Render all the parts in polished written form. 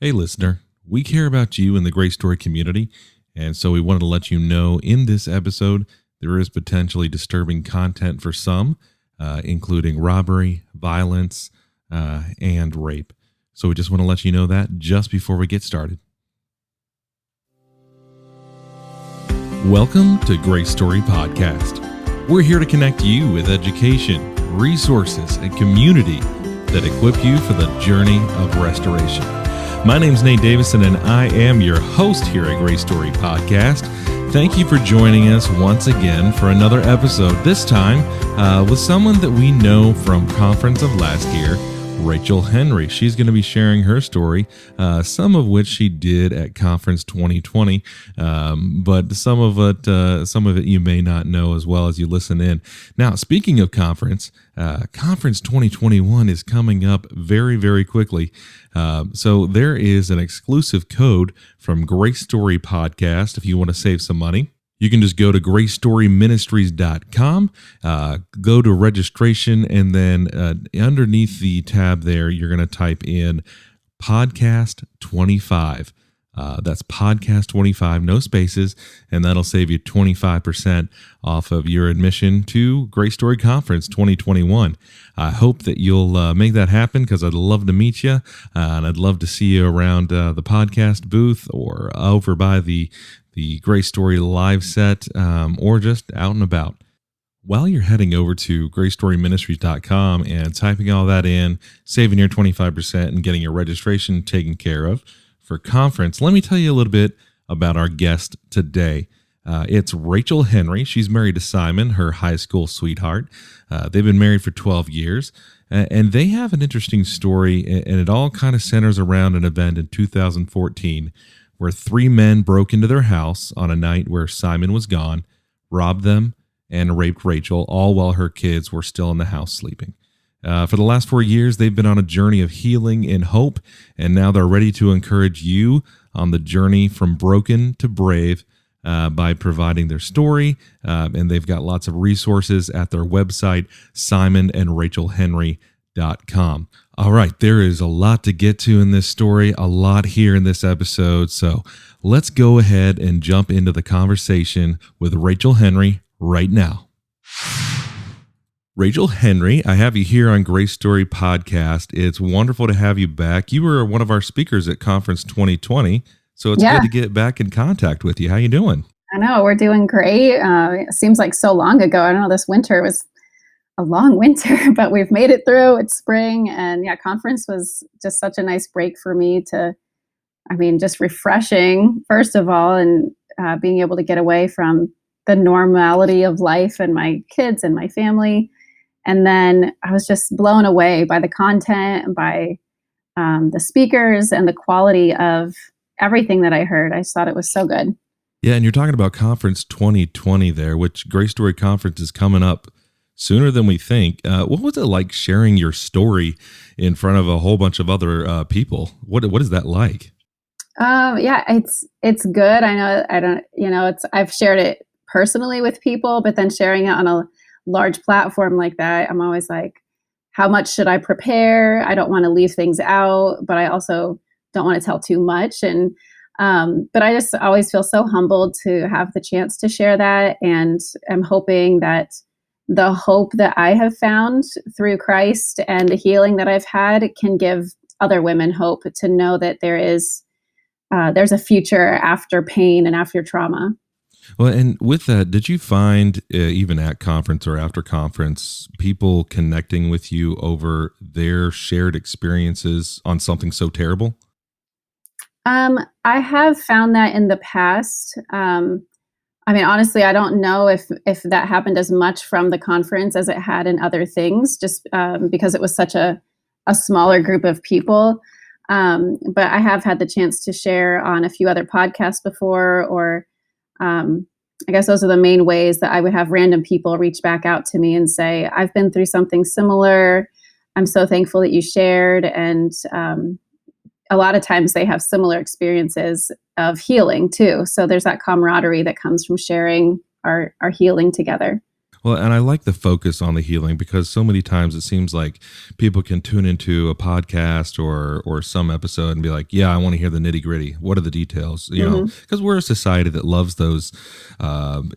Hey, listener, we care about you and the GraceStory community, and so we wanted to let you know in this episode there is potentially disturbing content for some, including robbery, violence, and rape. So we just want to let you know that just before we get started. Welcome to GraceStory Podcast. We're here to connect you with education, resources, and community that equip you for the journey of restoration. My name's Nate Davison, and I am your host here at GraceStory Podcast. Thank you for joining us once again for another episode, this time with someone that we know from conference of last year, Rachel Henry. She's going to be sharing her story, some of which she did at Conference 2020, but some of it you may not know as well as you listen in. Now, speaking of conference, Conference 2021 is coming up very, very quickly. So there is an exclusive code from GraceStory Podcast if you want to save some money. You can just go to GraceStoryMinistries.com, go to registration, and then underneath the tab there, you're going to type in Podcast 25. That's Podcast 25, no spaces, and that'll save you 25% off of your admission to GraceStory Conference 2021. I hope that you'll make that happen because I'd love to meet you, and I'd love to see you around the podcast booth or over by the GraceStory live set, or just out and about. While you're heading over to GraceStoryMinistries.com and typing all that in, saving your 25% and getting your registration taken care of for conference, let me tell you a little bit about our guest today. It's Rachel Henry. She's married to Simon, her high school sweetheart. They've been married for 12 years, and they have an interesting story, and it all kind of centers around an event in 2014 where three men broke into their house on a night where Simon was gone, robbed them, and raped Rachel, all while her kids were still in the house sleeping. For the last 4 years, they've been on a journey of healing and hope, and now they're ready to encourage you on the journey from broken to brave by providing their story, and they've got lots of resources at their website, simonandrachelhenry.com. All right, there is a lot to get to in this story, a lot here in this episode, so let's go ahead and jump into the conversation with Rachel Henry right now. Rachel Henry, I have you here on GraceStory Podcast. It's wonderful to have you back. You were one of our speakers at Conference 2020, so it's good to get back in contact with you. How you doing? I know, we're doing great. It seems like so long ago. I don't know, this winter was a long winter, but we've made it through. It's spring, and conference was just such a nice break for me just refreshing, first of all, and being able to get away from the normality of life and my kids and my family. And then I was just blown away by the content and by the speakers and the quality of everything that I heard. I just thought it was so good. Yeah, and you're talking about Conference 2020 there, which GraceStory Conference is coming up sooner than we think. What was it like sharing your story in front of a whole bunch of other people? What is that like? It's good. I've shared it personally with people, but then sharing it on a large platform like that, I'm always like, how much should I prepare? I don't want to leave things out, but I also don't want to tell too much. And but I just always feel so humbled to have the chance to share that, and I'm hoping that the hope that I have found through Christ and the healing that I've had can give other women hope to know that there's a future after pain and after trauma. Well, and with that, did you find even at conference or after conference, people connecting with you over their shared experiences on something so terrible? I have found that in the past. Honestly, I don't know if that happened as much from the conference as it had in other things, just because it was such a smaller group of people. But I have had the chance to share on a few other podcasts before, or I guess those are the main ways that I would have random people reach back out to me and say, I've been through something similar. I'm so thankful that you shared. And a lot of times they have similar experiences of healing too. So there's that camaraderie that comes from sharing our healing together. Well, and I like the focus on the healing, because so many times it seems like people can tune into a podcast or some episode and be like, yeah, I want to hear the nitty gritty. What are the details? You know, because we're a society that loves those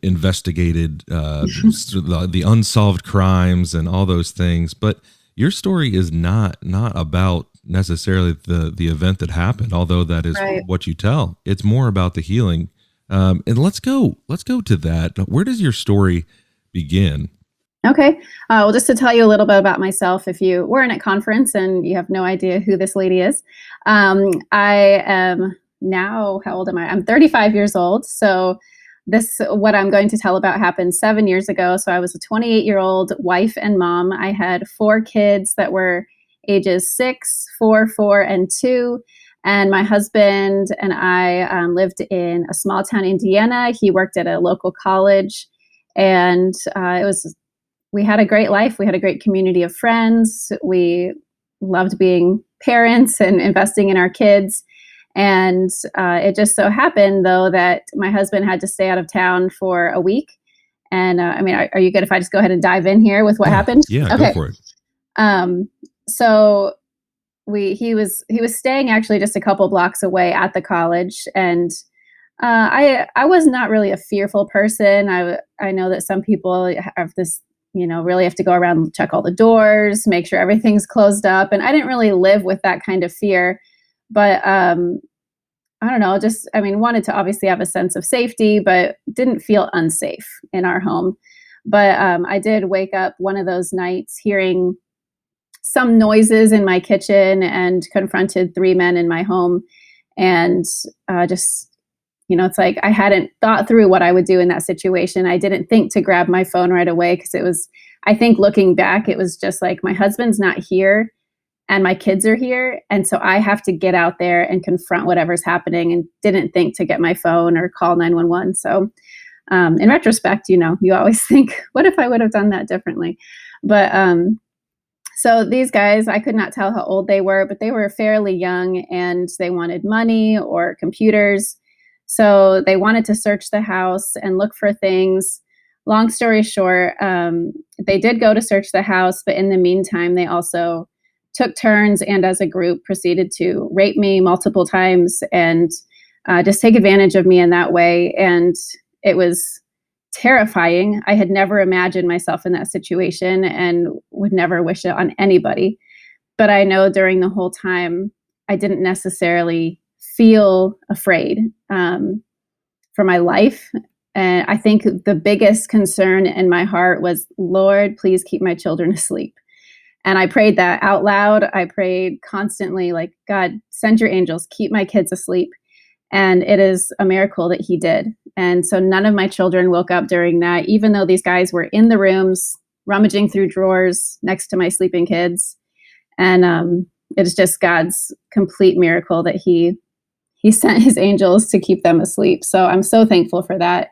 investigated, the unsolved crimes and all those things. But your story is not about necessarily the event that happened, although that is Right. what you tell. It's more about the healing. And let's go to that. Where does your story begin? Okay. Well, just to tell you a little bit about myself, if you weren't at conference and you have no idea who this lady is, I am now, how old am I? I'm 35 years old. So what I'm going to tell about happened 7 years ago. So I was a 28-year-old wife and mom. I had 4 kids that were ages 6, 4, 4, and 2. And my husband and I lived in a small town, Indiana. He worked at a local college, and we had a great life. We had a great community of friends. We loved being parents and investing in our kids. And it just so happened, though, that my husband had to stay out of town for a week. And I mean, are you good if I just go ahead and dive in here with what happened? Yeah, okay. Go for it. So he was staying actually just a couple blocks away at the college, and I was not really a fearful person. I know that some people have this, really have to go around and check all the doors, make sure everything's closed up, and I didn't really live with that kind of fear. But I don't know, wanted to obviously have a sense of safety, but didn't feel unsafe in our home. But I did wake up one of those nights hearing some noises in my kitchen and confronted 3 men in my home. And it's like I hadn't thought through what I would do in that situation. I didn't think to grab my phone right away, because I think looking back, it was just like, my husband's not here and my kids are here. And so I have to get out there and confront whatever's happening, and didn't think to get my phone or call 911. So in retrospect, you always think, what if I would have done that differently? But so these guys, I could not tell how old they were, but they were fairly young, and they wanted money or computers. So they wanted to search the house and look for things. Long story short, they did go to search the house, but in the meantime, they also took turns and as a group proceeded to rape me multiple times and just take advantage of me in that way. And it was terrifying. I had never imagined myself in that situation and would never wish it on anybody. But I know during the whole time, I didn't necessarily feel afraid for my life. And I think the biggest concern in my heart was, Lord, please keep my children asleep. And I prayed that out loud. I prayed constantly, like, God, send your angels, keep my kids asleep. And it is a miracle that he did. And so none of my children woke up during that, even though these guys were in the rooms, rummaging through drawers next to my sleeping kids. And it is just God's complete miracle that he sent his angels to keep them asleep. So I'm so thankful for that.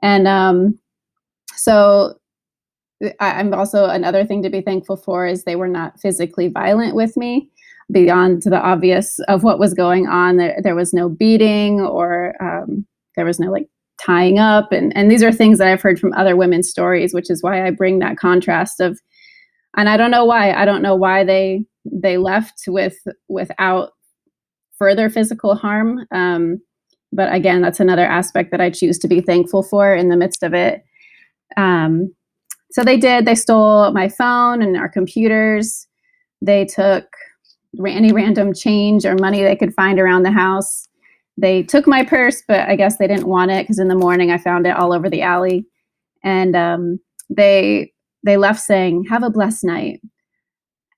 And so I'm also, another thing to be thankful for is they were not physically violent with me. Beyond the obvious of what was going on, there was no beating or there was no tying up. And these are things that I've heard from other women's stories, which is why I bring that contrast of, and I don't know why they left without further physical harm. But again, that's another aspect that I choose to be thankful for in the midst of it. So they stole my phone and our computers. They took any random change or money they could find around the house. They took my purse, but I guess they didn't want it, because in the morning I found it all over the alley. And they left saying, "Have a blessed night."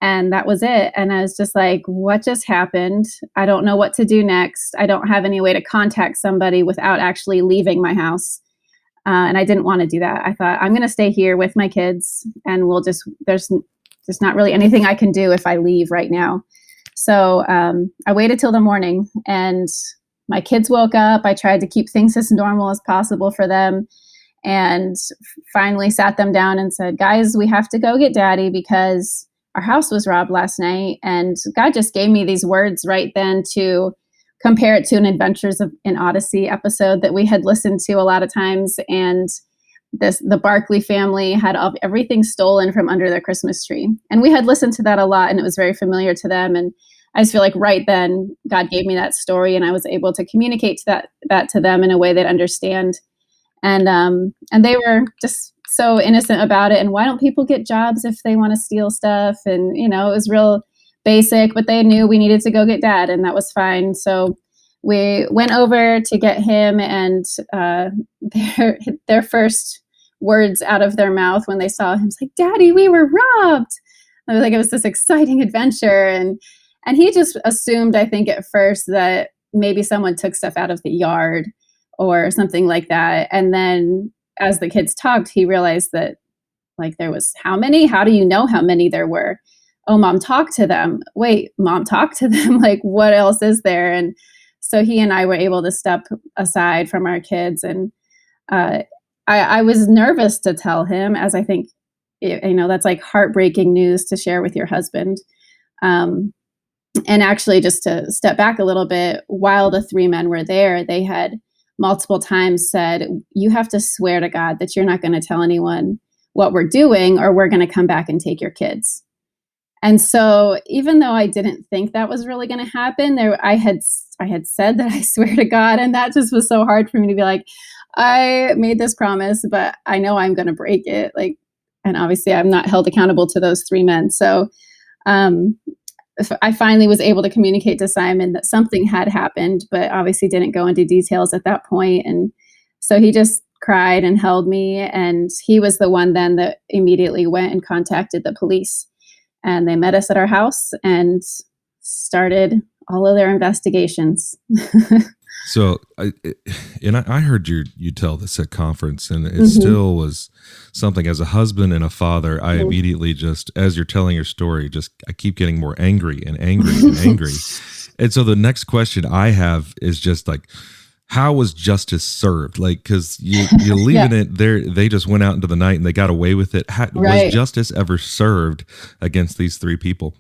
And that was it. And I was just like, what just happened? I don't know what to do next. I don't have any way to contact somebody without actually leaving my house. And I didn't want to do that. I thought, I'm going to stay here with my kids, and there's not really anything I can do if I leave right now. So I waited till the morning, and my kids woke up. I tried to keep things as normal as possible for them, and finally sat them down and said, guys, we have to go get daddy because our house was robbed last night. And God just gave me these words right then to compare it to an Adventures in Odyssey episode that we had listened to a lot of times. And the Barkley family had everything stolen from under their Christmas tree. And we had listened to that a lot, and it was very familiar to them. And I just feel like right then God gave me that story, and I was able to communicate that to them in a way they'd understand. And they were just so innocent about it. And why don't people get jobs if they want to steal stuff? And, it was real basic, but they knew we needed to go get Dad, and that was fine. So we went over to get him, and their first words out of their mouth when they saw him was like, "Daddy, we were robbed." I was like, it was this exciting adventure. And he just assumed, I think at first, that maybe someone took stuff out of the yard or something like that. And then as the kids talked, he realized that like there was how many? How do you know how many there were? Oh, Mom talked to them. Wait, Mom talked to them. Like, what else is there? And so he and I were able to step aside from our kids. And I was nervous to tell him, as I think, that's like heartbreaking news to share with your husband. And actually, just to step back a little bit, while the three men were there, they had multiple times said, "You have to swear to God that you're not going to tell anyone what we're doing, or we're going to come back and take your kids." And so even though I didn't think that was really going to happen, I had said that I swear to God, and that just was so hard for me to be like, I made this promise, but I know I'm going to break it. Like, and obviously I'm not held accountable to those three men. So I finally was able to communicate to Simon that something had happened, but obviously didn't go into details at that point. And so he just cried and held me. And he was the one then that immediately went and contacted the police. And they met us at our house and started all of their investigations. So, I heard you tell this at conference, and it still was something. As a husband and a father, I immediately just, as you're telling your story, I keep getting more angry and angry and angry. And so the next question I have is just like, how was justice served? Like, because you're leaving it there. They just went out into the night and they got away with it. Was justice ever served against these three people?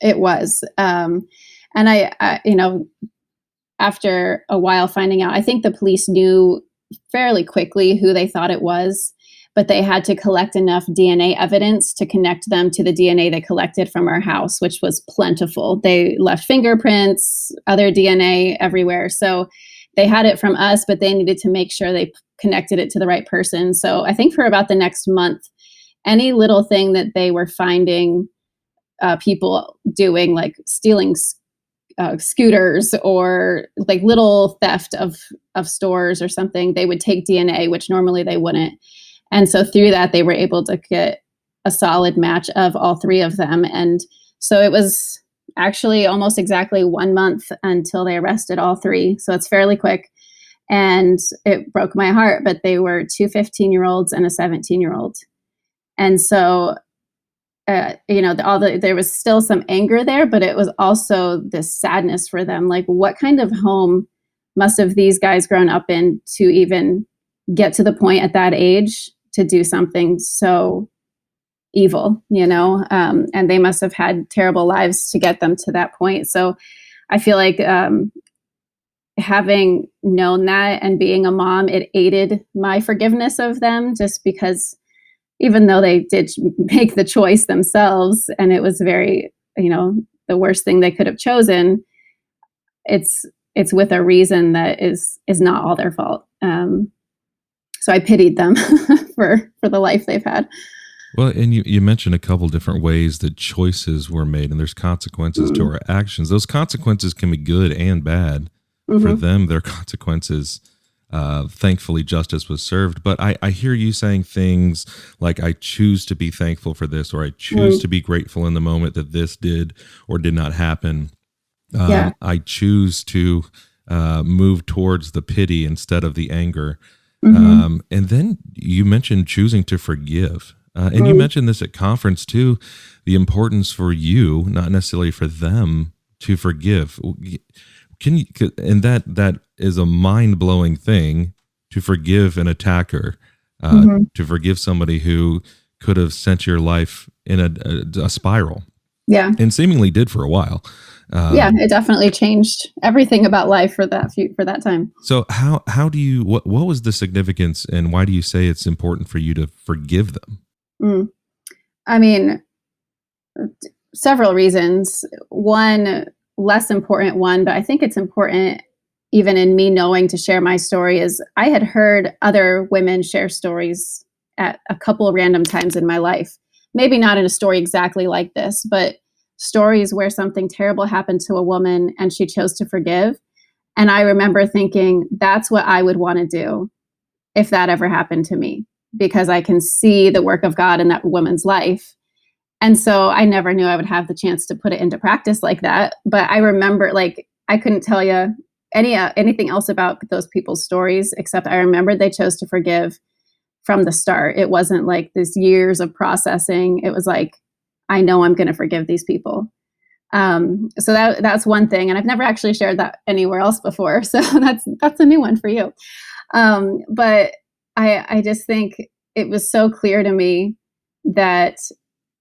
It was. And I after a while finding out, I think the police knew fairly quickly who they thought it was, but they had to collect enough DNA evidence to connect them to the DNA they collected from our house, which was plentiful. They left fingerprints, other DNA everywhere. So they had it from us, but they needed to make sure they connected it to the right person. So I think for about the next month, any little thing that they were finding people doing, like stealing scooters or like little theft of stores or something, they would take DNA, which normally they wouldn't. And so through that, they were able to get a solid match of all three of them. And so it was actually almost exactly 1 month until they arrested all three. So it's fairly quick. And it broke my heart, but they were two 15-year-olds and a 17-year-old. And so there was still some anger there, but it was also this sadness for them. Like, what kind of home must have these guys grown up in to even get to the point at that age to do something so evil, and they must have had terrible lives to get them to that point. So I feel like having known that and being a mom, it aided my forgiveness of them, just because even though they did make the choice themselves and it was very, the worst thing they could have chosen, it's with a reason that is not all their fault. So I pitied them for the life they've had. Well, and you mentioned a couple different ways that choices were made, and there's consequences to our actions. Those consequences can be good and bad. For them, their consequences, thankfully, justice was served. But I hear you saying things like, I choose to be thankful for this, or I choose to be grateful in the moment that this did or did not happen. I choose to move towards the pity instead of the anger. And then you mentioned choosing to forgive. And you mentioned this at conference too, the importance for you, not necessarily for them, to forgive. Can you? And that is a mind-blowing thing, to forgive an attacker, to forgive somebody who could have sent your life in a spiral. Yeah. And seemingly did for a while. Yeah, it definitely changed everything about life for that time. So how do you, what was the significance, and why do you say it's important for you to forgive them? I mean, several reasons. One, less important one, but I think it's important even in me knowing to share my story, is I had heard other women share stories at a couple random times in my life. Maybe not in a story exactly like this, but stories where something terrible happened to a woman and she chose to forgive. And I remember thinking, that's what I would want to do if that ever happened to me, because I can see the work of God in that woman's life. And so I never knew I would have the chance to put it into practice like that. But I remember, like, I couldn't tell you anything else about those people's stories, except I remembered they chose to forgive from the start. It wasn't like this years of processing. It was like, I know I'm going to forgive these people. So that's one thing. And I've never actually shared that anywhere else before. So that's a new one for you. But I just think it was so clear to me that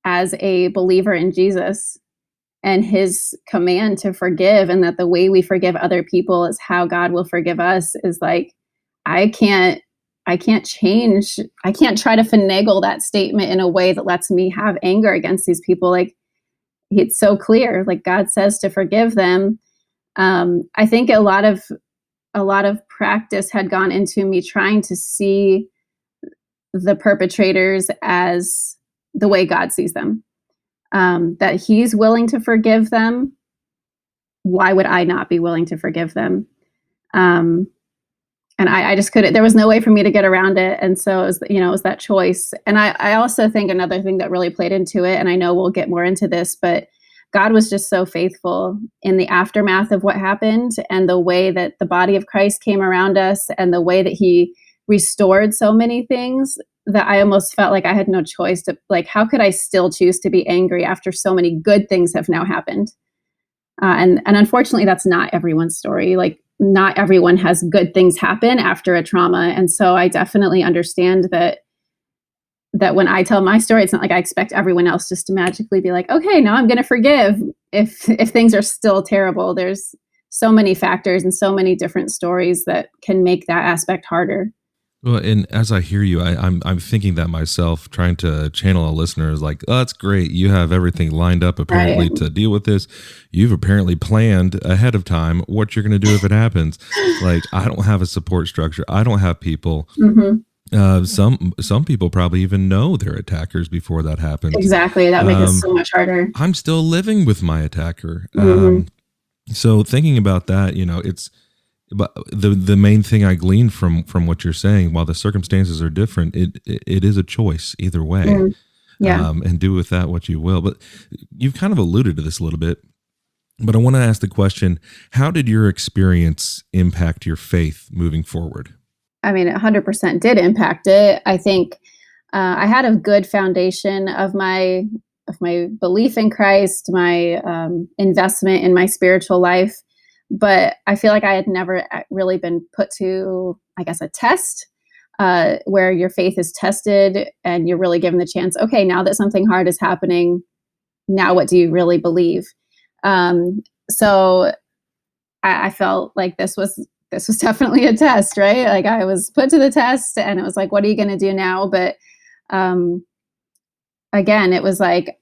as a believer in Jesus and his command to forgive, and that the way we forgive other people is how God will forgive us, is like, I can't change. I can't try to finagle that statement in a way that lets me have anger against these people. Like, it's so clear, like God says to forgive them. I think a lot of practice had gone into me trying to see the perpetrators as the way God sees them, that he's willing to forgive them. Why would I not be willing to forgive them? And I just couldn't, there was no way for me to get around it. And so it was that choice. And I also think another thing that really played into it, and I know we'll get more into this, but God was just so faithful in the aftermath of what happened, and the way that the body of Christ came around us, and the way that he restored so many things, that I almost felt like I had no choice to, like, how could I still choose to be angry after so many good things have now happened? And unfortunately, that's not everyone's story. Like, not everyone has good things happen after a trauma. And so I definitely understand that when I tell my story, it's not like I expect everyone else just to magically be like, okay, now I'm going to forgive if things are still terrible. There's so many factors and so many different stories that can make that aspect harder. Well, and as I hear you, I'm thinking that myself, trying to channel a listener is like, oh, that's great. You have everything lined up apparently to deal with this. You've apparently planned ahead of time what you're going to do if it happens. Like, I don't have a support structure. I don't have people. Mm-hmm. Some people probably even know their attackers before that happens. Exactly. That makes it so much harder. I'm still living with my attacker. So thinking about that, but the main thing I gleaned from what you're saying, while the circumstances are different, it is a choice either way. And do with that what you will. But you've kind of alluded to this a little bit, but I want to ask the question, how did your experience impact your faith moving forward? I mean, 100% did impact it. I think I had a good foundation of my belief in Christ, my investment in my spiritual life. But I feel like I had never really been put to, I guess, a test where your faith is tested and you're really given the chance, okay, now that something hard is happening, now what do you really believe? So I felt like this was definitely a test, right? Like, I was put to the test, and it was like, what are you going to do now? But again, it was like,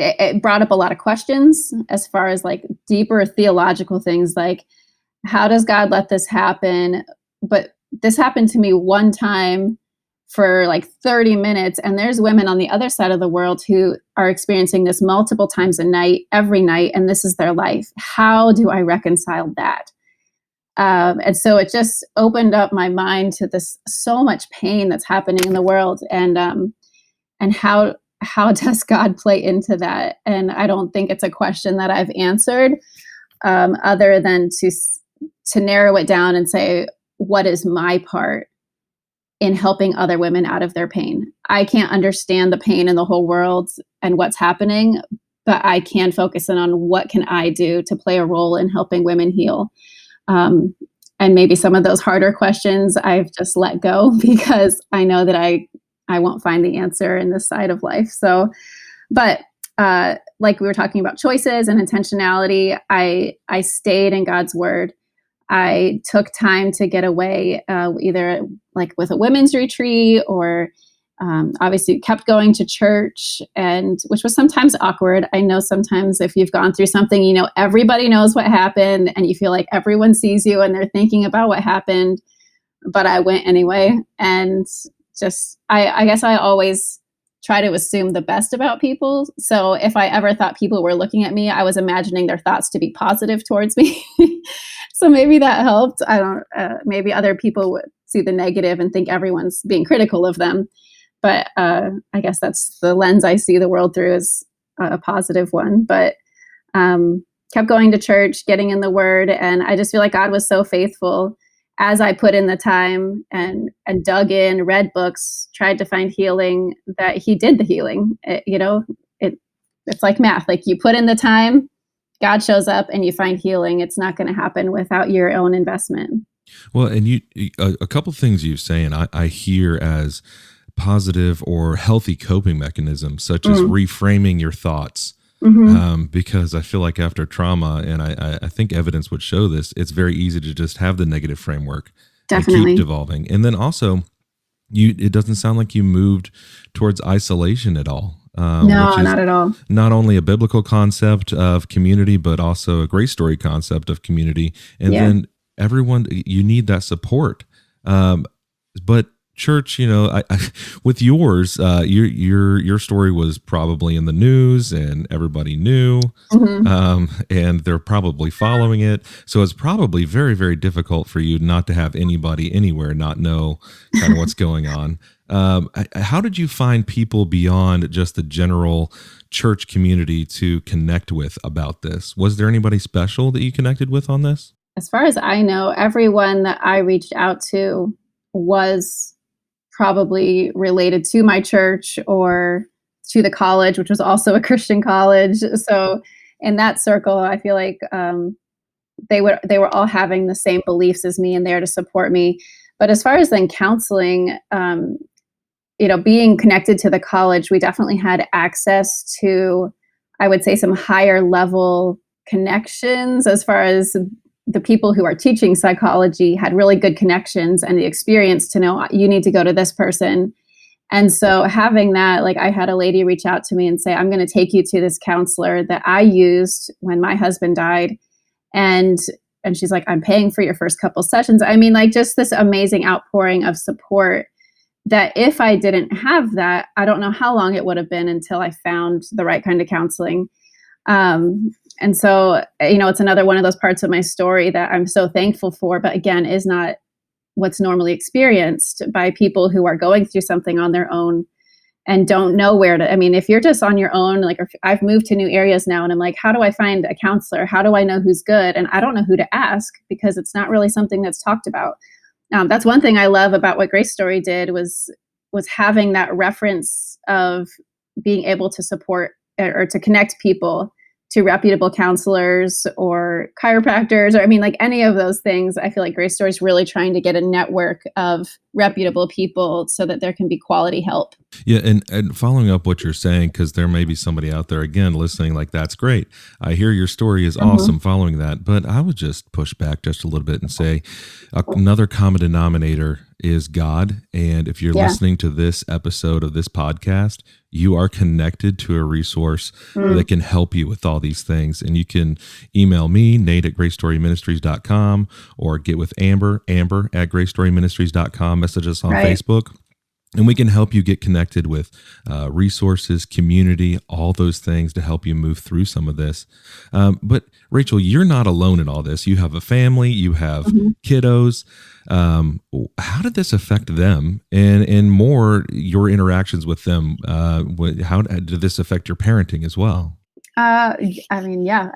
it brought up a lot of questions as far as like deeper theological things, like, how does God let this happen? But this happened to me one time for like 30 minutes. And there's women on the other side of the world who are experiencing this multiple times a night, every night, and this is their life. How do I reconcile that? And so it just opened up my mind to this so much pain that's happening in the world, and how does God play into that? And I don't think it's a question that I've answered, other than to narrow it down and say, what is my part in helping other women out of their pain? I can't understand the pain in the whole world and what's happening, but I can focus in on what can I do to play a role in helping women heal. And maybe some of those harder questions I've just let go, because I know that I won't find the answer in this side of life. So, but like we were talking about choices and intentionality, I stayed in God's word. I took time to get away, either like with a women's retreat or obviously kept going to church, and which was sometimes awkward. I know sometimes if you've gone through something, you know, everybody knows what happened and you feel like everyone sees you and they're thinking about what happened. But I went anyway. And just, I guess I always try to assume the best about people. So if I ever thought people were looking at me, I was imagining their thoughts to be positive towards me. So maybe that helped. I don't, maybe other people would see the negative and think everyone's being critical of them. But I guess that's the lens I see the world through, is a positive one. But kept going to church, getting in the word. And I just feel like God was so faithful as I put in the time and dug in, read books, tried to find healing, that he did the healing. It's like math. Like you put in the time, God shows up and you find healing. It's not going to happen without your own investment. Well, and a couple things you say, and I hear as positive or healthy coping mechanisms, such as reframing your thoughts. Because I feel like after trauma, and I think evidence would show this, it's very easy to just have the negative framework and keep devolving. And then also, it doesn't sound like you moved towards isolation at all. No, not at all. Not only a biblical concept of community, but also a GraceStory concept of community. And then everyone, you need that support. But church, you know, with yours, your story was probably in the news and everybody knew, and they're probably following it. So it's probably very, very difficult for you not to have anybody anywhere not know kind of what's going on. How did you find people beyond just the general church community to connect with about this? Was there anybody special that you connected with on this? As far as I know, everyone that I reached out to was probably related to my church or to the college, which was also a Christian college. So in that circle, I feel like they were all having the same beliefs as me and there to support me. But as far as then counseling, being connected to the college, we definitely had access to, I would say, some higher level connections. As far as the people who are teaching psychology had really good connections and the experience to know you need to go to this person. And so having that, like I had a lady reach out to me and say, I'm going to take you to this counselor that I used when my husband died. And she's like, I'm paying for your first couple sessions. I mean, like just this amazing outpouring of support that if I didn't have that, I don't know how long it would have been until I found the right kind of counseling. And so, it's another one of those parts of my story that I'm so thankful for, but again, is not what's normally experienced by people who are going through something on their own and don't know where to. I mean, if you're just on your own, like I've moved to new areas now and I'm like, how do I find a counselor? How do I know who's good? And I don't know who to ask because it's not really something that's talked about. That's one thing I love about what GraceStory did was having that reference of being able to support or to connect people to reputable counselors or chiropractors, or like any of those things. I feel like GraceStory is really trying to get a network of reputable people so that there can be quality help. Yeah, and following up what you're saying, because there may be somebody out there, again, listening like, that's great. I hear your story is awesome following that, but I would just push back just a little bit and say another common denominator is God. And if you're listening to this episode of this podcast, you are connected to a resource that can help you with all these things. And you can email me, Nate at GraceStoryMinistries.com, or get with Amber at GraceStoryMinistries.com, message us on Facebook. And we can help you get connected with resources, community, all those things to help you move through some of this. But Rachel, you're not alone in all this. You have a family, you have kiddos. How did this affect them and more your interactions with them? How did this affect your parenting as well? I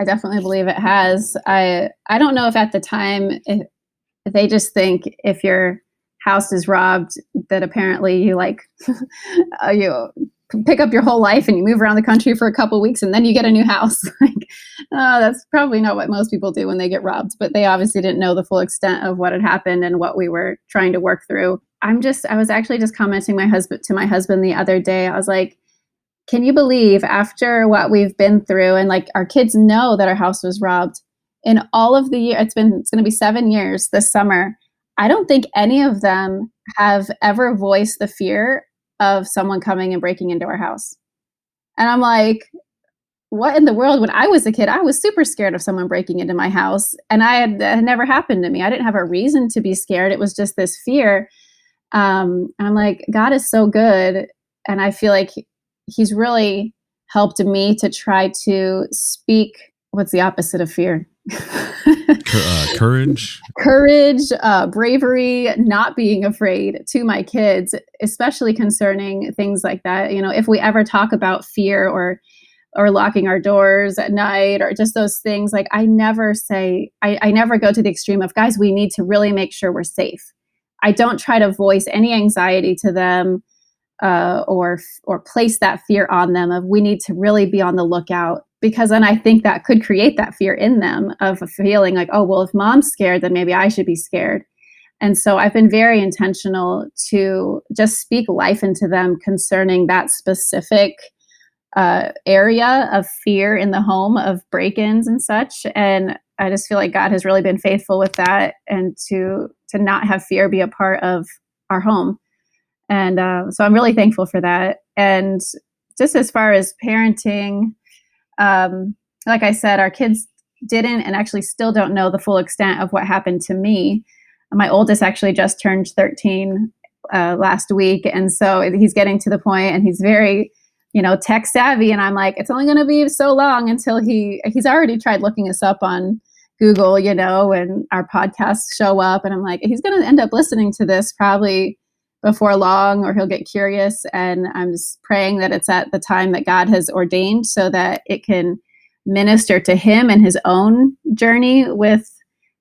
definitely believe it has. I don't know if at the time if they just think if your house is robbed that apparently you you pick up your whole life and you move around the country for a couple of weeks and then you get a new house. That's probably not what most people do when they get robbed, but they obviously didn't know the full extent of what had happened and what we were trying to work through. I was actually just commenting to my husband the other day. I was like, can you believe after what we've been through, and like our kids know that our house was robbed in all of the year, it's going to be 7 years this summer. I don't think any of them have ever voiced the fear of someone coming and breaking into our house. And I'm like, what in the world? When I was a kid, I was super scared of someone breaking into my house, and it had never happened to me. I didn't have a reason to be scared. It was just this fear. I'm like, God is so good. And I feel like he's really helped me to try to speak. What's the opposite of fear? Courage, bravery, not being afraid to my kids, especially concerning things like that. If we ever talk about fear or locking our doors at night or just those things, like I never go to the extreme of, guys, we need to really make sure we're safe. I don't try to voice any anxiety to them or place that fear on them of, we need to really be on the lookout, because then I think that could create that fear in them of a feeling like, oh, well, if mom's scared, then maybe I should be scared. And so I've been very intentional to just speak life into them concerning that specific area of fear in the home, of break-ins and such. And I just feel like God has really been faithful with that, and to not have fear be a part of our home. And so I'm really thankful for that. And just as far as parenting, like I said, our kids didn't and actually still don't know the full extent of what happened to me. My oldest actually just turned 13 last week. And so he's getting to the point, and he's very, tech savvy. And I'm like, it's only going to be so long until he's already tried looking us up on Google, and our podcasts show up. And I'm like, he's going to end up listening to this probably before long, or he'll get curious. And I'm just praying that it's at the time that God has ordained, so that it can minister to him and his own journey with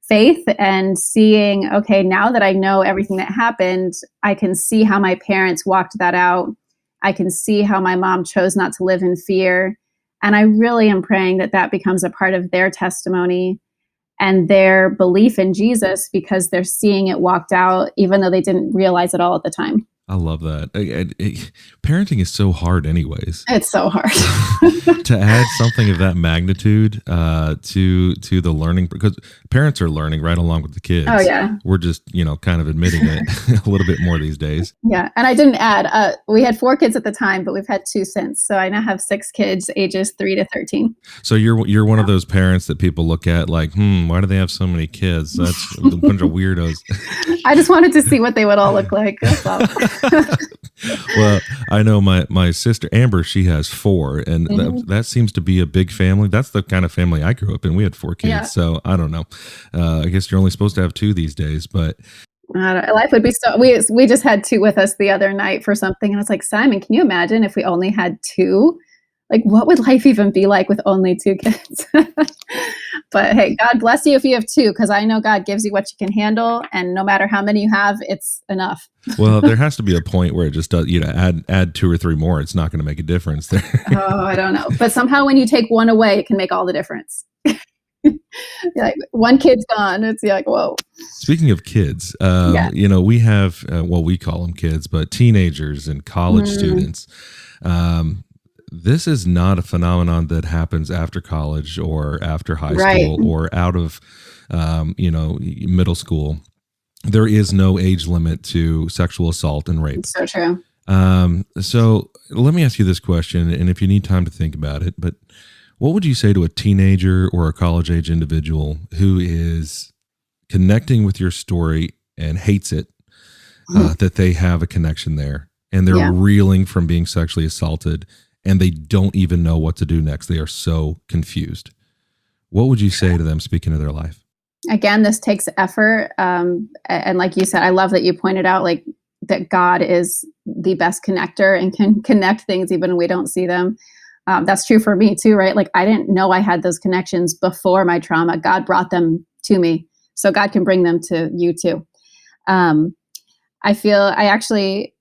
faith, and seeing, okay, now that I know everything that happened, I can see how my parents walked that out. I can see how my mom chose not to live in fear. And I really am praying that that becomes a part of their testimony and their belief in Jesus, because they're seeing it walked out, even though they didn't realize it all at the time. I love that. Parenting is so hard anyways. It's so hard. To add something of that magnitude to the learning, because parents are learning right along with the kids. Oh, yeah. We're just, kind of admitting it a little bit more these days. Yeah. And I didn't add, we had 4 kids at the time, but we've had 2 since. So I now have 6 kids, ages 3 to 13. So you're one of those parents that people look at like, why do they have so many kids? That's a bunch of weirdos. I just wanted to see what they would all look like. That's all. Well, I know my sister Amber, she has 4, and that seems to be a big family. That's the kind of family I grew up in. We had 4 kids. Yeah. So I don't know. I guess you're only supposed to have 2 these days, but life would be so. We just had 2 with us the other night for something, and I was like, Simon, can you imagine if we only had 2? Like, what would life even be like with only 2 kids? But hey, God bless you if you have 2, because I know God gives you what you can handle, and no matter how many you have, it's enough. Well, there has to be a point where it just does, add 2 or 3 more. It's not going to make a difference there. Oh, I don't know. But somehow when you take one away, it can make all the difference. Like, one kid's gone. It's like, whoa. Speaking of kids, we have, we call them kids, but teenagers and college students. This is not a phenomenon that happens after college or after high school or out of, middle school. There is no age limit to sexual assault and rape. It's so true. So let me ask you this question, and if you need time to think about it, but what would you say to a teenager or a college age individual who is connecting with your story and hates it, that they have a connection there, and they're reeling from being sexually assaulted, and they don't even know what to do next? They are so confused. What would you say to them, speaking of their life? Again, this takes effort. And like you said, I love that you pointed out like that God is the best connector and can connect things even when we don't see them. That's true for me too, right? Like, I didn't know I had those connections before my trauma. God brought them to me. So God can bring them to you too. I actually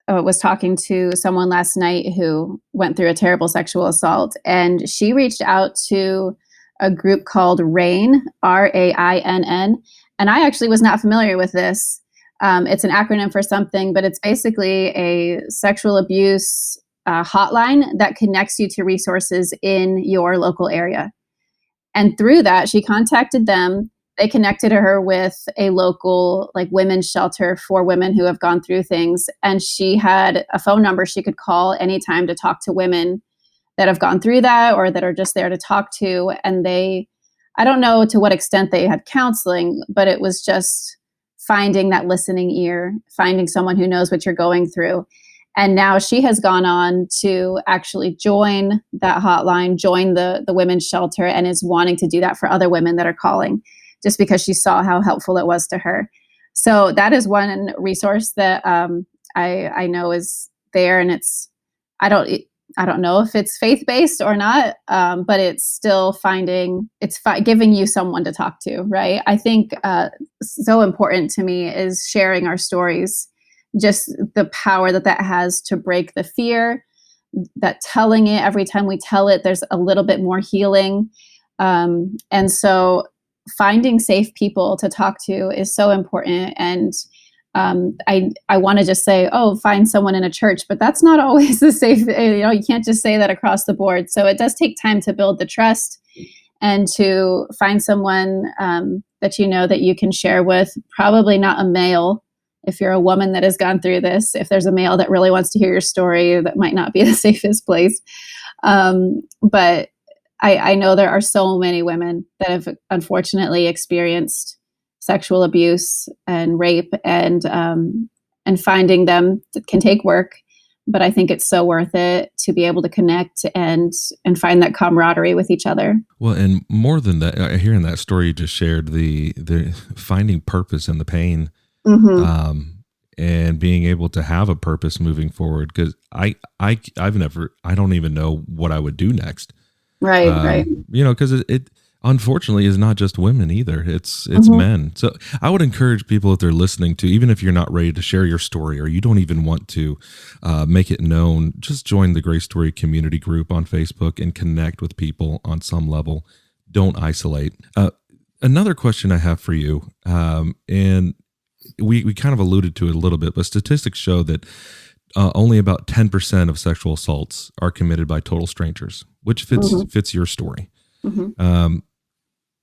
was talking to someone last night who went through a terrible sexual assault, and she reached out to a group called RAINN, RAINN. And I actually was not familiar with this. It's an acronym for something, but it's basically a sexual abuse hotline that connects you to resources in your local area. And through that, she contacted them. They connected her with a local like women's shelter for women who have gone through things. And she had a phone number she could call anytime to talk to women that have gone through that or that are just there to talk to. And I don't know to what extent they had counseling, but it was just finding that listening ear, finding someone who knows what you're going through. And now she has gone on to actually join that hotline, join the women's shelter, and is wanting to do that for other women that are calling, just because she saw how helpful it was to her. So that is one resource that I know is there, and I don't know if it's faith-based or not, but it's still giving you someone to talk to, right? I think so important to me is sharing our stories, just the power that has to break the fear, that telling it, every time we tell it, there's a little bit more healing. And so finding safe people to talk to is so important. And I want to just say, find someone in a church, but that's not always the safe, you can't just say that across the board. So it does take time to build the trust and to find someone that you know that you can share with, probably not a male. If you're a woman that has gone through this, if there's a male that really wants to hear your story, that might not be the safest place. But I know there are so many women that have unfortunately experienced sexual abuse and rape, and finding them can take work. But I think it's so worth it to be able to connect and find that camaraderie with each other. Well, and more than that, hearing that story you just shared, the finding purpose in the pain, and being able to have a purpose moving forward. Because I don't even know what I would do next. Right. Because it unfortunately is not just women either. It's men. So I would encourage people, if they're listening to, even if you're not ready to share your story or you don't even want to make it known, just join the GraceStory community group on Facebook and connect with people on some level. Don't isolate. Another question I have for you, and we kind of alluded to it a little bit, but statistics show that only about 10% of sexual assaults are committed by total strangers, which fits your story.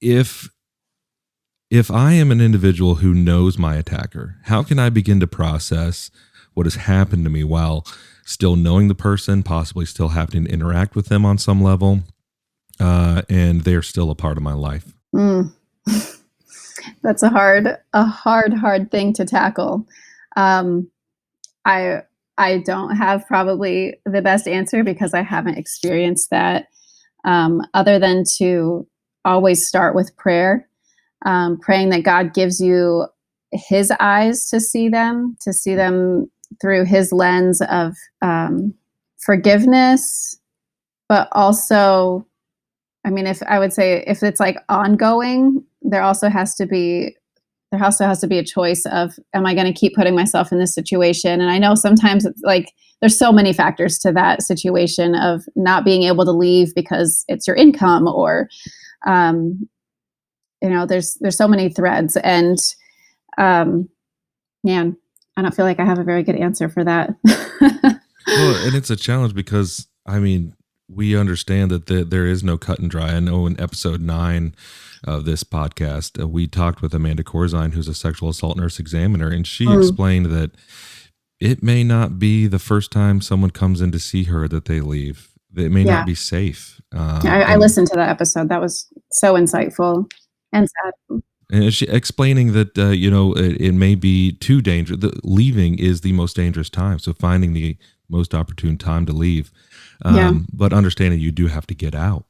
If I am an individual who knows my attacker, how can I begin to process what has happened to me while still knowing the person, possibly still having to interact with them on some level, and they're still a part of my life? That's a hard thing to tackle. I don't have probably the best answer because I haven't experienced that, other than to always start with prayer, praying that God gives you his eyes to see them through his lens of forgiveness, but also, if it's like ongoing, there also has to be a choice of, am I going to keep putting myself in this situation? And I know sometimes it's like, there's so many factors to that situation of not being able to leave because it's your income, or, there's so many threads, and, man, I don't feel like I have a very good answer for that. Well, and it's a challenge because, we understand that there is no cut and dry. I know in episode 9 of this podcast, we talked with Amanda Corzine, who's a sexual assault nurse examiner, and she explained that it may not be the first time someone comes in to see her that they leave. It may not be safe. I listened to that episode. That was so insightful and sad. And she explaining that, it may be too dangerous. Leaving is the most dangerous time. So finding the most opportune time to leave. But understanding you do have to get out.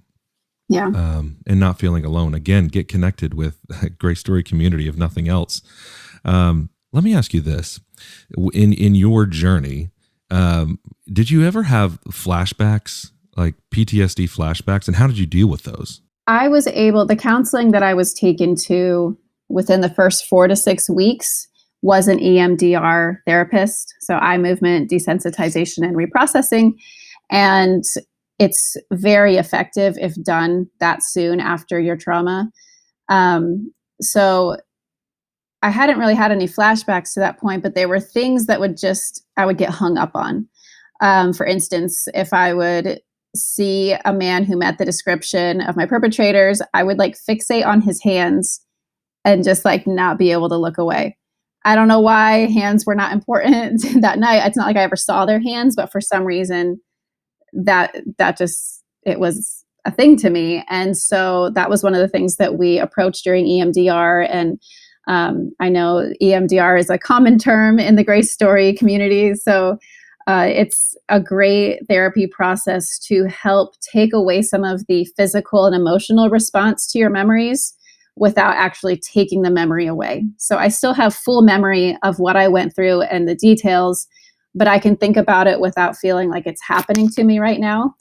Yeah. And not feeling alone. Again, get connected with a GraceStory community, if nothing else. Let me ask you this. In your journey, did you ever have flashbacks, like PTSD flashbacks, and how did you deal with those? The counseling that I was taken to within the first 4 to 6 weeks was an EMDR therapist. So eye movement, desensitization, and reprocessing. And it's very effective if done that soon after your trauma. So I hadn't really had any flashbacks to that point, but they were things that I would get hung up on. For instance, if I would see a man who met the description of my perpetrators, I would like fixate on his hands and just like not be able to look away. I don't know why hands were not important that night. It's not like I ever saw their hands, but for some reason that just, it was a thing to me. And so that was one of the things that we approached during EMDR. And I know EMDR is a common term in the GraceStory community. So it's a great therapy process to help take away some of the physical and emotional response to your memories without actually taking the memory away. So I still have full memory of what I went through and the details, but I can think about it without feeling like it's happening to me right now.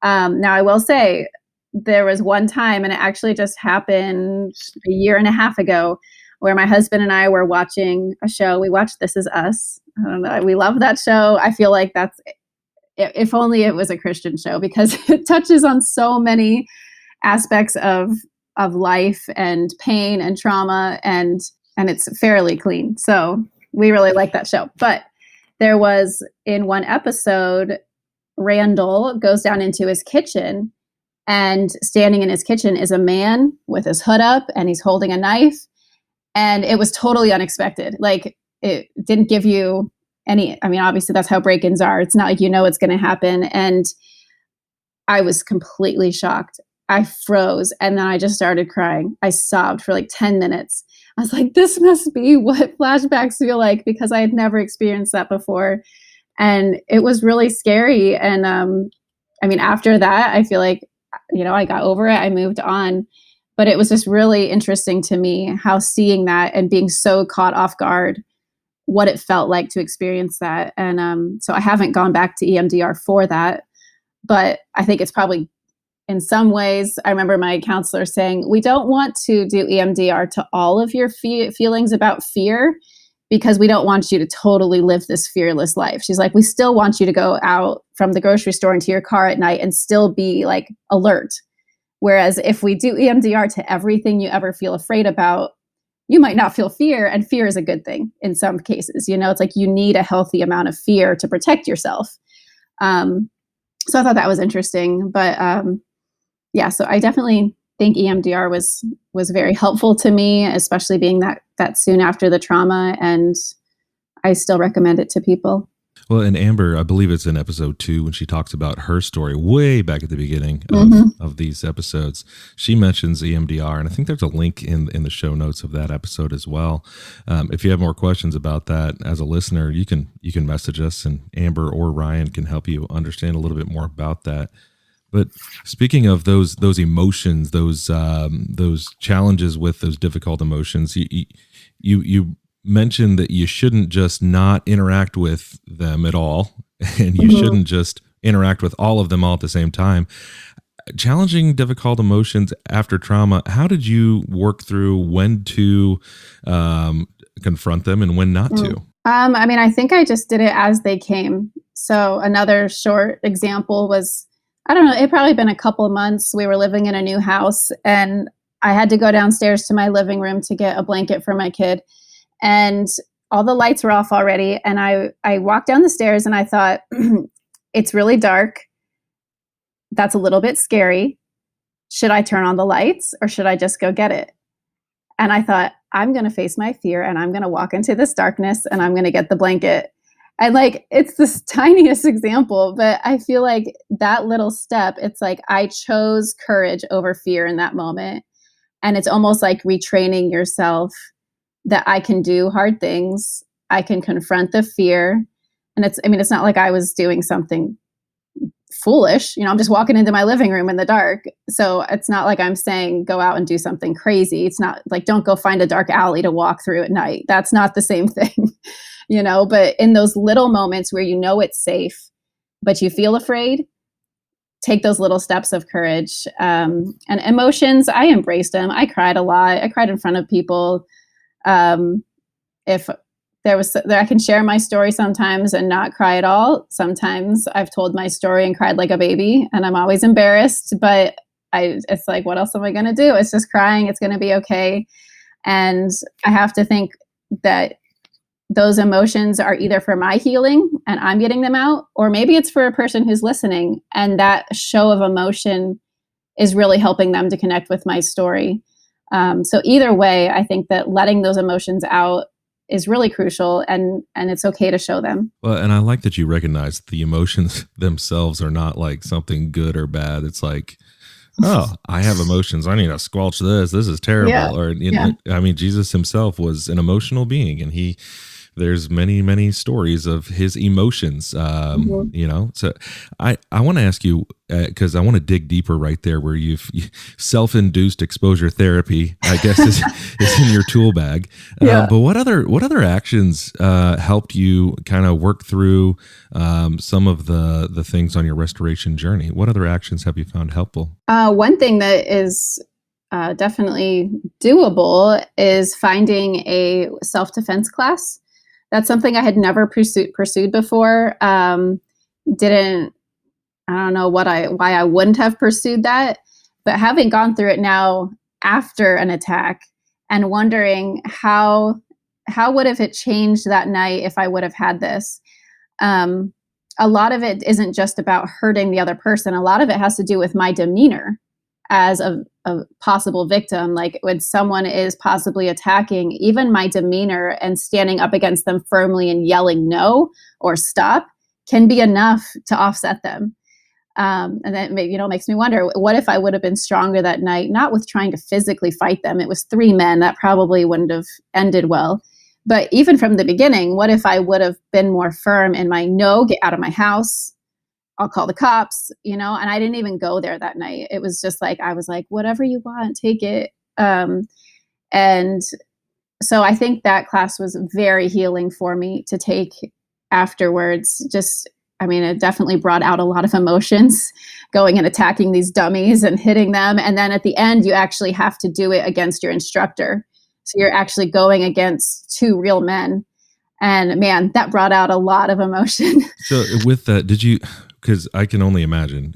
Now, I will say there was one time, and it actually just happened a year and a half ago, where my husband and I were watching a show. We watched This Is Us. I don't know. We love that show. I feel like that's, if only it was a Christian show, because it touches on so many aspects of life and pain and trauma, and it's fairly clean. So we really like that show. But there was, in one episode, Randall goes down into his kitchen, and standing in his kitchen is a man with his hood up, and he's holding a knife. And it was totally unexpected. Like, it didn't give you any, I mean, obviously that's how break-ins are. It's not like you know it's going to happen. And I was completely shocked. I froze, and then I just started crying. I sobbed for like 10 minutes. I was like, this must be what flashbacks feel like, because I had never experienced that before. And it was really scary. And I mean, after that, I feel like, I got over it. I moved on. But it was just really interesting to me how seeing that and being so caught off guard, what it felt like to experience that. And so I haven't gone back to EMDR for that. But I think it's probably, in some ways, I remember my counselor saying, we don't want to do EMDR to all of your feelings about fear, because we don't want you to totally live this fearless life. She's like, we still want you to go out from the grocery store into your car at night and still be like alert. Whereas if we do EMDR to everything you ever feel afraid about, you might not feel fear, and fear is a good thing in some cases. It's like you need a healthy amount of fear to protect yourself. So I thought that was interesting. But yeah, so I definitely think EMDR was very helpful to me, especially being that soon after the trauma, and I still recommend it to people. Well, and Amber, I believe it's in episode 2 when she talks about her story way back at the beginning of these episodes. She mentions EMDR, and I think there's a link in the show notes of that episode as well. If you have more questions about that as a listener, you can message us, and Amber or Ryan can help you understand a little bit more about that. But speaking of those emotions, those challenges with those difficult emotions, you mentioned that you shouldn't just not interact with them at all, and you shouldn't just interact with all of them all at the same time. Challenging difficult emotions after trauma, how did you work through when to confront them and when not to? I mean, I think I just did it as they came. So another short example was, I don't know, it probably been a couple of months. We were living in a new house, and I had to go downstairs to my living room to get a blanket for my kid. And all the lights were off already. And I walked down the stairs, and I thought, it's really dark. That's a little bit scary. Should I turn on the lights, or should I just go get it? And I thought, I'm going to face my fear, and I'm going to walk into this darkness, and I'm going to get the blanket. And like, it's this tiniest example, but I feel like that little step, it's like I chose courage over fear in that moment. And it's almost like retraining yourself that I can do hard things. I can confront the fear. And it's not like I was doing something foolish. I'm just walking into my living room in the dark. So it's not like I'm saying, go out and do something crazy. It's not like, don't go find a dark alley to walk through at night. That's not the same thing, but in those little moments where it's safe, but you feel afraid, take those little steps of courage. And emotions, I embraced them. I cried a lot. I cried in front of people. If there was, I can share my story sometimes and not cry at all. Sometimes I've told my story and cried like a baby, and I'm always embarrassed, but it's like, what else am I going to do? It's just crying. It's going to be okay. And I have to think that those emotions are either for my healing and I'm getting them out, or maybe it's for a person who's listening, and that show of emotion is really helping them to connect with my story. So either way, I think that letting those emotions out is really crucial, and it's okay to show them. Well, and I like that you recognize the emotions themselves are not like something good or bad. It's like, oh, I have emotions. I need to squelch this. This is terrible. Yeah. Or, you know, I mean, Jesus himself was an emotional being, and there's many stories of his emotions, you know. So I want to ask you, because I want to dig deeper right there where self-induced exposure therapy, I guess, is in your tool bag. But what other actions helped you kind of work through some of the things on your restoration journey? What other actions have you found helpful? One thing that is definitely doable is finding a self-defense class. That's something I had never pursued before. I don't know why I wouldn't have pursued that, but having gone through it now after an attack and wondering how would have it changed that night if I would have had this. A lot of it isn't just about hurting the other person. A lot of it has to do with my demeanor as a possible victim. Like when someone is possibly attacking, even my demeanor and standing up against them firmly and yelling no or stop can be enough to offset them. And that makes me wonder, what if I would have been stronger that night, not with trying to physically fight them? It was 3 men. That probably wouldn't have ended well. But even from the beginning, what if I would have been more firm in my no, get out of my house, I'll call the cops, and I didn't even go there that night. It was just like, I was like, whatever you want, take it. And so I think that class was very healing for me to take afterwards. It definitely brought out a lot of emotions, going and attacking these dummies and hitting them. And then at the end, you actually have to do it against your instructor. So you're actually going against 2 real men. And man, that brought out a lot of emotion. So with that, because I can only imagine,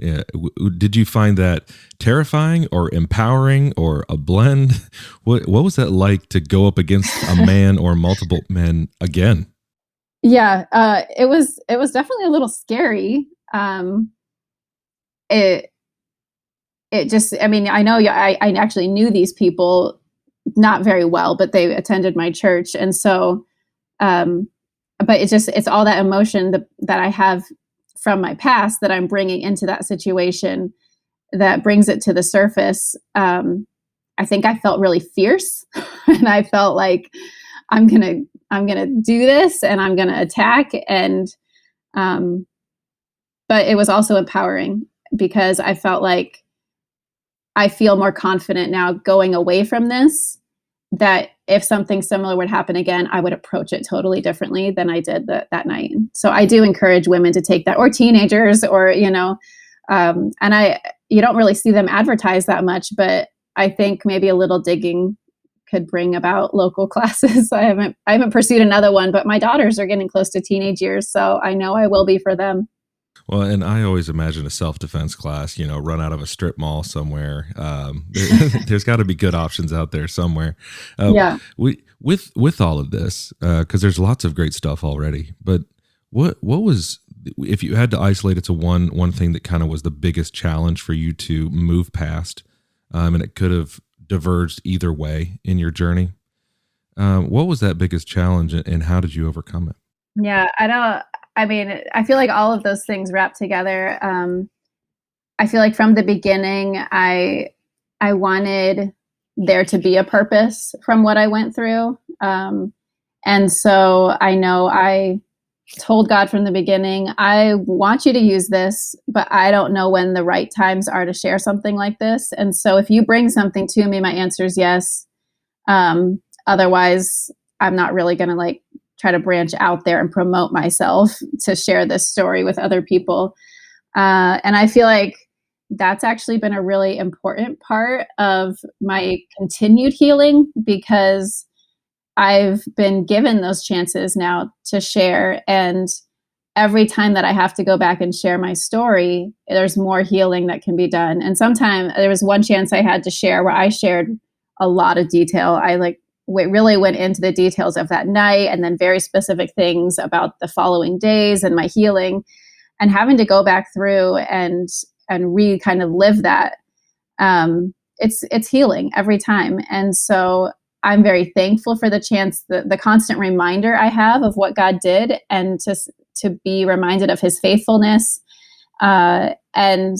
did you find that terrifying or empowering or a blend? What was that like to go up against a man or multiple men again? Yeah, it was definitely a little scary. It just, I know I actually knew these people not very well, but they attended my church. And so, but it's all that emotion that I have from my past that I'm bringing into that situation that brings it to the surface. I think I felt really fierce and I felt like I'm going to do this and I'm going to attack. And, but it was also empowering because I felt like I feel more confident now going away from this, that if something similar would happen again, I would approach it totally differently than I did that night. So I do encourage women to take that, or teenagers, or, you don't really see them advertised that much, but I think maybe a little digging could bring about local classes. I haven't pursued another one, but my daughters are getting close to teenage years, so I know I will be for them. Well, and I always imagine a self-defense class, run out of a strip mall somewhere. There's got to be good options out there somewhere. Yeah. With all of this, because there's lots of great stuff already. But what was, if you had to isolate it to one thing that kind of was the biggest challenge for you to move past, and it could have diverged either way in your journey? What was that biggest challenge, and how did you overcome it? Yeah, I feel like all of those things wrap together. I feel like from the beginning, I wanted there to be a purpose from what I went through. And so I know I told God from the beginning, I want you to use this, but I don't know when the right times are to share something like this. And so if you bring something to me, my answer is yes. Otherwise, I'm not really going to try to branch out there and promote myself to share this story with other people. And I feel like that's actually been a really important part of my continued healing, because I've been given those chances now to share. And every time that I have to go back and share my story, there's more healing that can be done. And sometimes there was one chance I had to share where I shared a lot of detail. I really went into the details of that night, and then very specific things about the following days and my healing, and having to go back through and kind of live that. It's healing every time. And so I'm very thankful for the chance, the constant reminder I have of what God did, and to be reminded of his faithfulness. And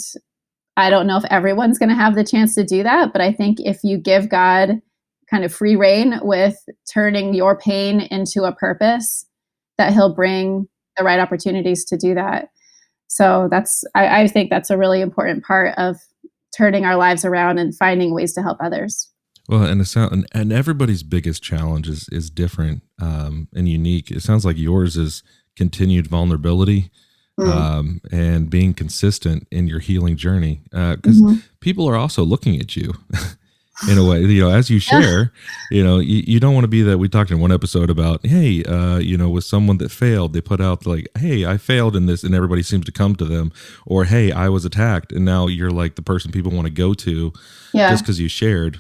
I don't know if everyone's going to have the chance to do that, but I think if you give God kind of free rein with turning your pain into a purpose, that he'll bring the right opportunities to do that. So I think that's a really important part of turning our lives around and finding ways to help others. Well, and everybody's biggest challenge is different and unique. It sounds like yours is continued vulnerability and being consistent in your healing journey, because people are also looking at you in a way, as you share, you don't want to be that. We talked in one episode about, hey, with someone that failed, they put out like, hey, I failed in this, and everybody seems to come to them, or, hey, I was attacked. And now you're like the person people want to go to just because you shared.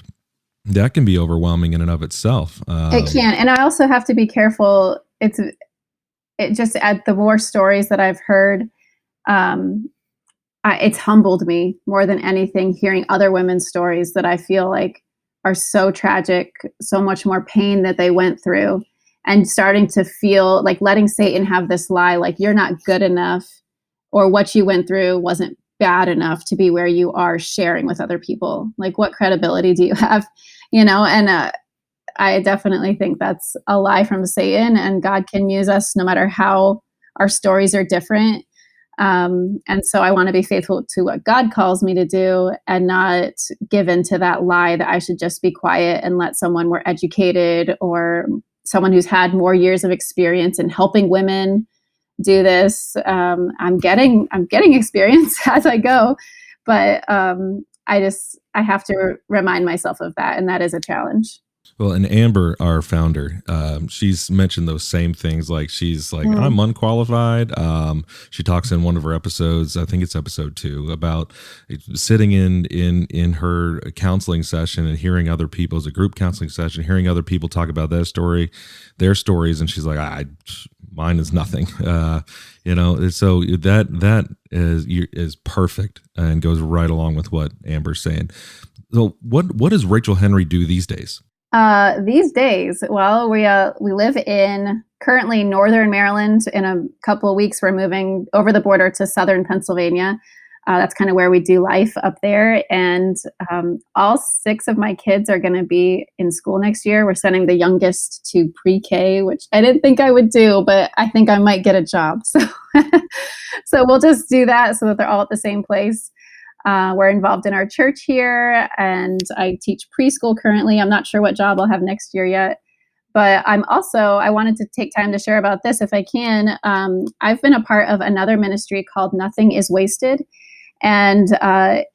That can be overwhelming in and of itself. It can. And I also have to be careful. It just, at the more stories that I've heard, it's humbled me more than anything, hearing other women's stories that I feel like are so tragic, so much more pain that they went through, and starting to feel like letting Satan have this lie, like you're not good enough, or what you went through wasn't bad enough to be where you are sharing with other people. Like, what credibility do you have? And I definitely think that's a lie from Satan, and God can use us no matter how our stories are different. And so I want to be faithful to what God calls me to do, and not give into that lie that I should just be quiet and let someone more educated or someone who's had more years of experience in helping women do this. I'm getting experience as I go, but I have to remind myself of that, and that is a challenge. Well, and Amber, our founder, she's mentioned those same things. Like, she's like, I'm unqualified. She talks in one of her episodes, I think it's episode 2, about sitting in her counseling session and hearing other people's, a group counseling session, hearing other people talk about their stories. And she's like, mine is nothing. So that is perfect and goes right along with what Amber's saying. So what does Rachel Henry do these days? These days, well, we live in currently northern Maryland. In a couple of weeks, we're moving over the border to southern Pennsylvania. That's kind of where we do life up there. And all 6 of my kids are going to be in school next year. We're sending the youngest to pre-K, which I didn't think I would do, but I think I might get a job. So we'll just do that so that they're all at the same place. We're involved in our church here, and I teach preschool currently. I'm not sure what job I'll have next year yet, but I wanted to take time to share about this if I can. I've been a part of another ministry called Nothing is Wasted, and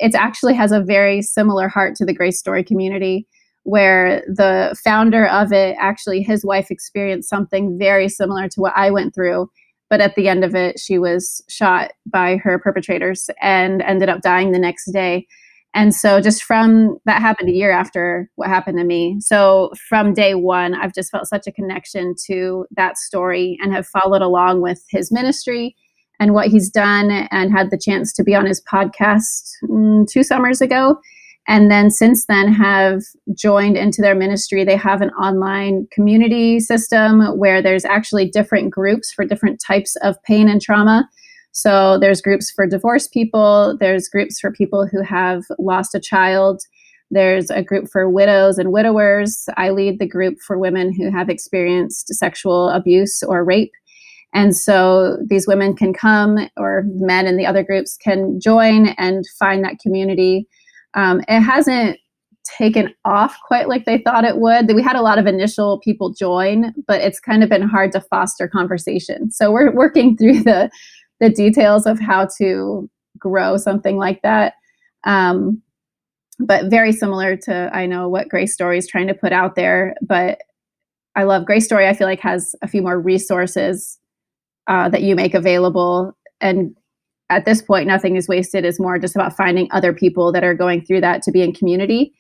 it actually has a very similar heart to the GraceStory community, where the founder of it, actually his wife experienced something very similar to what I went through. But at the end of it, she was shot by her perpetrators and ended up dying the next day. And so that happened a year after what happened to me. So from day one, I've just felt such a connection to that story, and have followed along with his ministry and what he's done, and had the chance to be on his podcast 2 summers ago. And then since then have joined into their ministry. They have an online community system where there's actually different groups for different types of pain and trauma. So there's groups for divorced people. There's groups for people who have lost a child. There's a group for widows and widowers. I lead the group for women who have experienced sexual abuse or rape. And so these women can come, or men in the other groups can join and find that community. It hasn't taken off quite like they thought it would. We had a lot of initial people join, but it's kind of been hard to foster conversation. So we're working through the details of how to grow something like that. But very similar to, I know, what GraceStory is trying to put out there. But I love GraceStory. I feel like has a few more resources that you make available. And at this point, Nothing is Wasted is more just about finding other people that are going through that to be in community.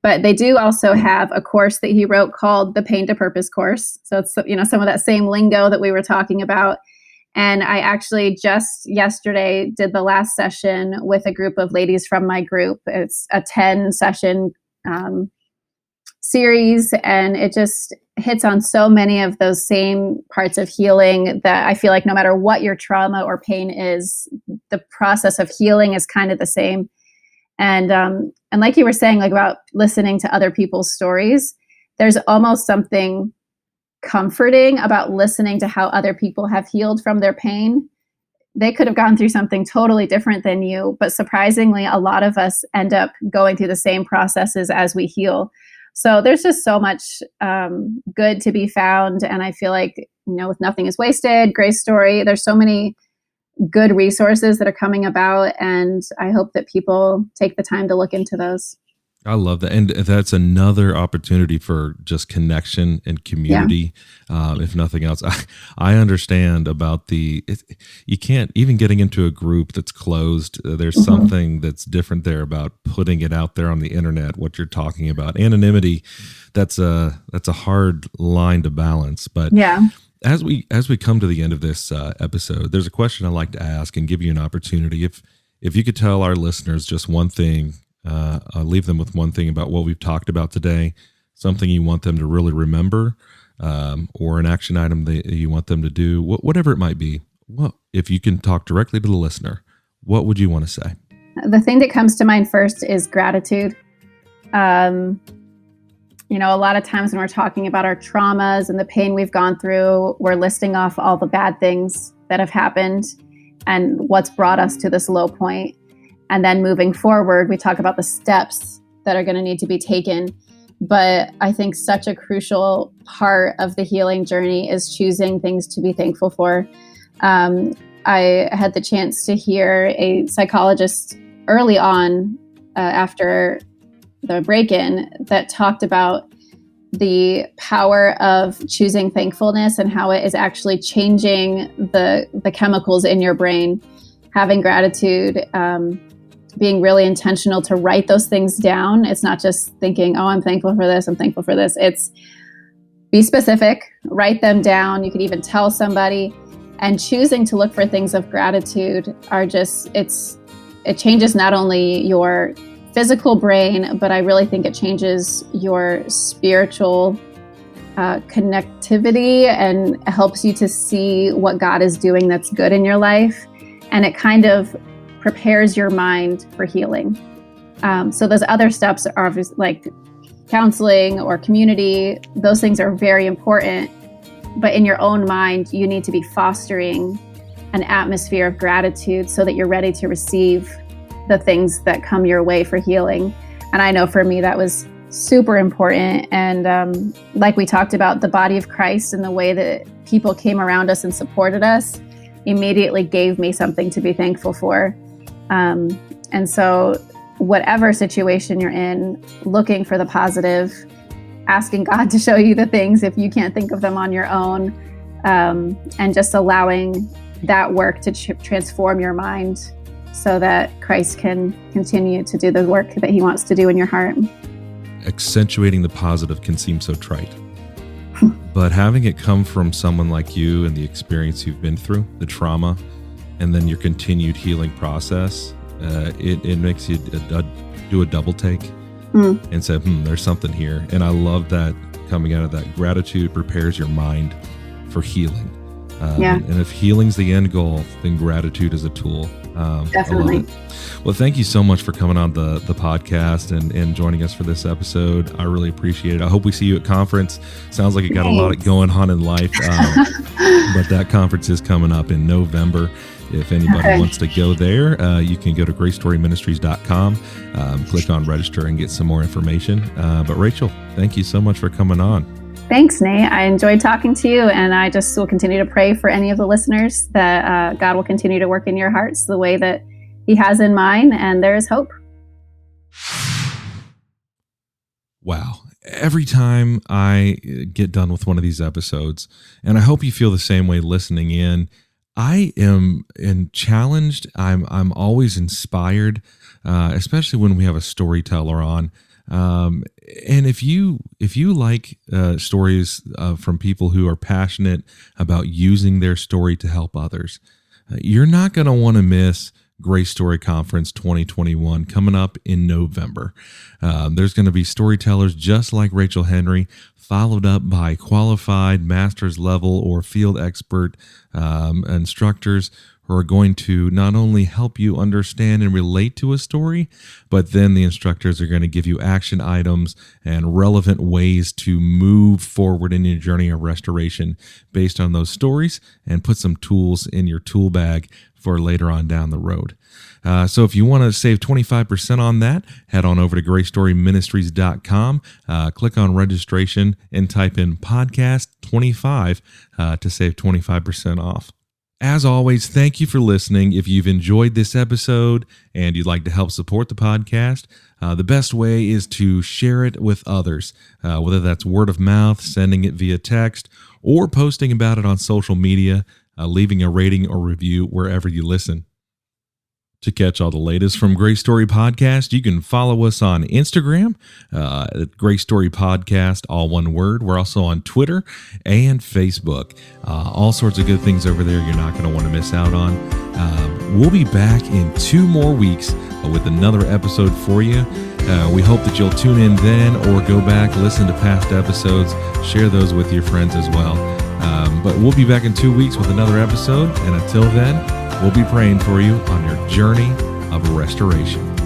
But they do also have a course that he wrote called the Pain to Purpose course. So it's, some of that same lingo that we were talking about. And I actually just yesterday did the last session with a group of ladies from my group. It's a 10 session series, and it just hits on so many of those same parts of healing that I feel like no matter what your trauma or pain is, the process of healing is kind of the same. And like you were saying, like about listening to other people's stories, there's almost something comforting about listening to how other people have healed from their pain. They could have gone through something totally different than you, but surprisingly, a lot of us end up going through the same processes as we heal. So there's just so much good to be found. And I feel like, with Nothing is Wasted, GraceStory, there's so many good resources that are coming about. And I hope that people take the time to look into those. I love that. And that's another opportunity for just connection and community. Yeah. If nothing else, I understand about you can't even getting into a group that's closed. There's something that's different there about putting it out there on the internet, what you're talking about. Anonymity, that's a hard line to balance. But yeah. As we come to the end of this episode, there's a question I like to ask and give you an opportunity. If you could tell our listeners just one thing, I'll leave them with one thing about what we've talked about today, something you want them to really remember, or an action item that you want them to do, whatever it might be. Well, if you can talk directly to the listener, what would you want to say? The thing that comes to mind first is gratitude. A lot of times when we're talking about our traumas and the pain we've gone through, we're listing off all the bad things that have happened and what's brought us to this low point. And then moving forward, we talk about the steps that are going to need to be taken. But I think such a crucial part of the healing journey is choosing things to be thankful for. I had the chance to hear a psychologist early on after the break-in that talked about the power of choosing thankfulness and how it is actually changing the chemicals in your brain. Having gratitude, being really intentional to write those things down. It's not just thinking, I'm thankful for this, I'm thankful for this. It's be specific, write them down. You could even tell somebody, and choosing to look for things of gratitude it changes not only your physical brain, but I really think it changes your spiritual connectivity and helps you to see what God is doing that's good in your life. And it kind of prepares your mind for healing. So those other steps are obviously like counseling or community. Those things are very important. But in your own mind, you need to be fostering an atmosphere of gratitude so that you're ready to receive the things that come your way for healing. And I know for me, that was super important. And like we talked about, the body of Christ and the way that people came around us and supported us immediately gave me something to be thankful for. And so whatever situation you're in, looking for the positive, asking God to show you the things if you can't think of them on your own, and just allowing that work to transform your mind so that Christ can continue to do the work that he wants to do in your heart. Accentuating the positive can seem so trite, but having it come from someone like you and the experience you've been through, the trauma, and then your continued healing process, it makes you do a double take and say, there's something here. And I love that coming out of that. Gratitude prepares your mind for healing. And if healing's the end goal, then gratitude is a tool. Definitely. I love it. Well, thank you so much for coming on the podcast and joining us for this episode. I really appreciate it. I hope we see you at conference. Sounds like you got a lot going on in life, but that conference is coming up in November. If anybody wants to go there, you can go to GraceStoryMinistries.com, click on register and get some more information. But Rachel, thank you so much for coming on. Thanks, Nate. I enjoyed talking to you, and I just will continue to pray for any of the listeners that God will continue to work in your hearts the way that he has in mine, and there is hope. Wow. Every time I get done with one of these episodes, and I hope you feel the same way listening in, I am challenged. I'm always inspired, especially when we have a storyteller on. And if you like stories from people who are passionate about using their story to help others, you're not going to want to miss GraceStory Conference 2021 coming up in November. There's going to be storytellers just like Rachel Henry, followed up by qualified master's level or field expert instructors who are going to not only help you understand and relate to a story, but then the instructors are going to give you action items and relevant ways to move forward in your journey of restoration based on those stories, and put some tools in your tool bag for later on down the road. So if you want to save 25% on that, head on over to GraceStoryMinistries.com, click on registration, and type in podcast 25 to save 25% off. As always, thank you for listening. If you've enjoyed this episode and you'd like to help support the podcast, the best way is to share it with others, whether that's word of mouth, sending it via text, or posting about it on social media, leaving a rating or review wherever you listen. To catch all the latest from GraceStory Podcast, you can follow us on Instagram at GraceStory Podcast, all one word. We're also on Twitter and Facebook. All sorts of good things over there you're not going to want to miss out on. We'll be back in 2 more weeks with another episode for you. We hope that you'll tune in then, or go back, listen to past episodes, share those with your friends as well. But we'll be back in 2 weeks with another episode, and until then, we'll be praying for you on your journey of restoration.